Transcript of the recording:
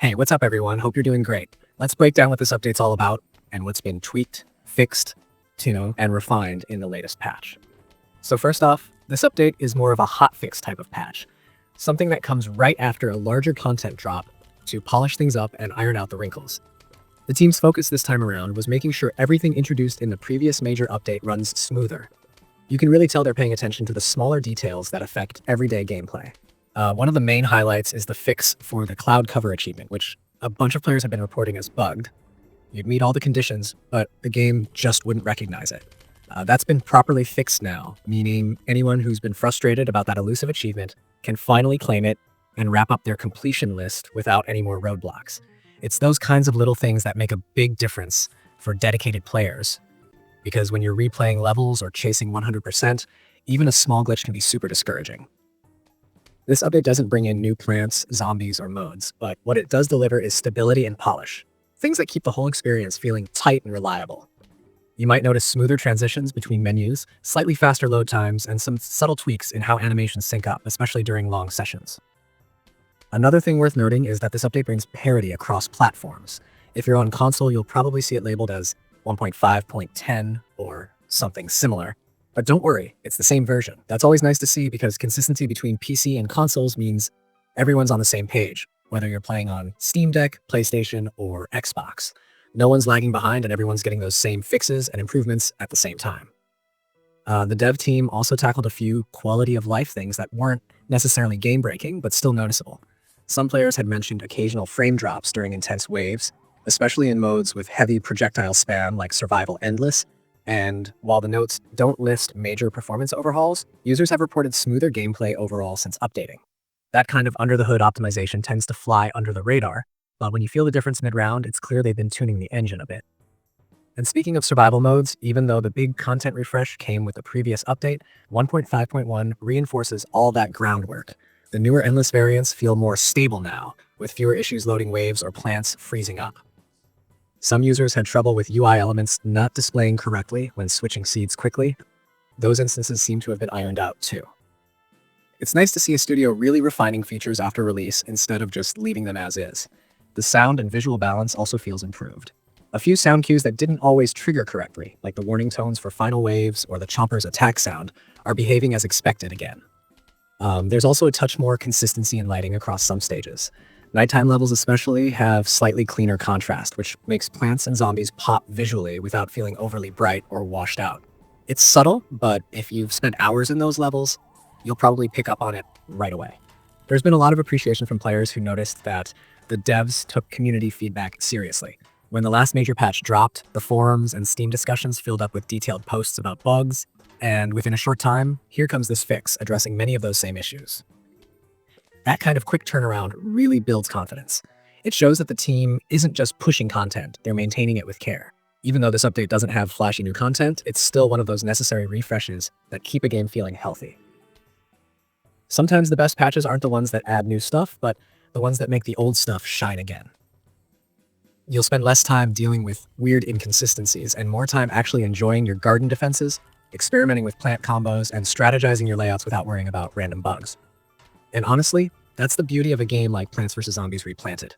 Hey, what's up everyone? Hope you're doing great. Let's break down what this update's all about and what's been tweaked, fixed, and refined in the latest patch. So first off, this update is more of a hotfix type of patch, something that comes right after a larger content drop to polish things up and iron out the wrinkles. The team's focus this time around was making sure everything introduced in the previous major update runs smoother. You can really tell they're paying attention to the smaller details that affect everyday gameplay. One of the main highlights is the fix for the cloud cover achievement, which a bunch of players have been reporting as bugged. You'd meet all the conditions, but the game just wouldn't recognize it. That's been properly fixed now, meaning anyone who's been frustrated about that elusive achievement can finally claim it and wrap up their completion list without any more roadblocks. It's those kinds of little things that make a big difference for dedicated players, because when you're replaying levels or chasing 100%, even a small glitch can be super discouraging. This update doesn't bring in new plants, zombies, or modes, but what it does deliver is stability and polish, things that keep the whole experience feeling tight and reliable. You might notice smoother transitions between menus, slightly faster load times, and some subtle tweaks in how animations sync up, especially during long sessions. Another thing worth noting is that this update brings parity across platforms. If you're on console, you'll probably see it labeled as 1.5.10 or something similar. But don't worry, it's the same version. That's always nice to see because consistency between PC and consoles means everyone's on the same page, whether you're playing on Steam Deck, PlayStation, or Xbox. No one's lagging behind and everyone's getting those same fixes and improvements at the same time. The dev team also tackled a few quality of life things that weren't necessarily game-breaking, but still noticeable. Some players had mentioned occasional frame drops during intense waves, especially in modes with heavy projectile spam like Survival Endless. And while the notes don't list major performance overhauls, users have reported smoother gameplay overall since updating. That kind of under-the-hood optimization tends to fly under the radar, but when you feel the difference mid-round, it's clear they've been tuning the engine a bit. And speaking of survival modes, even though the big content refresh came with the previous update, 1.5.1 reinforces all that groundwork. The newer Endless variants feel more stable now, with fewer issues loading waves or plants freezing up. Some users had trouble with UI elements not displaying correctly when switching seeds quickly. Those instances seem to have been ironed out too. It's nice to see a studio really refining features after release instead of just leaving them as is. The sound and visual balance also feels improved. A few sound cues that didn't always trigger correctly, like the warning tones for final waves or the chomper's attack sound, are behaving as expected again. There's also a touch more consistency in lighting across some stages. Nighttime levels especially have slightly cleaner contrast, which makes plants and zombies pop visually without feeling overly bright or washed out. It's subtle, but if you've spent hours in those levels, you'll probably pick up on it right away. There's been a lot of appreciation from players who noticed that the devs took community feedback seriously. When the last major patch dropped, the forums and Steam discussions filled up with detailed posts about bugs, and within a short time, here comes this fix addressing many of those same issues. That kind of quick turnaround really builds confidence. It shows that the team isn't just pushing content, they're maintaining it with care. Even though this update doesn't have flashy new content, it's still one of those necessary refreshes that keep a game feeling healthy. Sometimes the best patches aren't the ones that add new stuff, but the ones that make the old stuff shine again. You'll spend less time dealing with weird inconsistencies and more time actually enjoying your garden defenses, experimenting with plant combos, and strategizing your layouts without worrying about random bugs. And honestly, that's the beauty of a game like Plants vs. Zombies Replanted.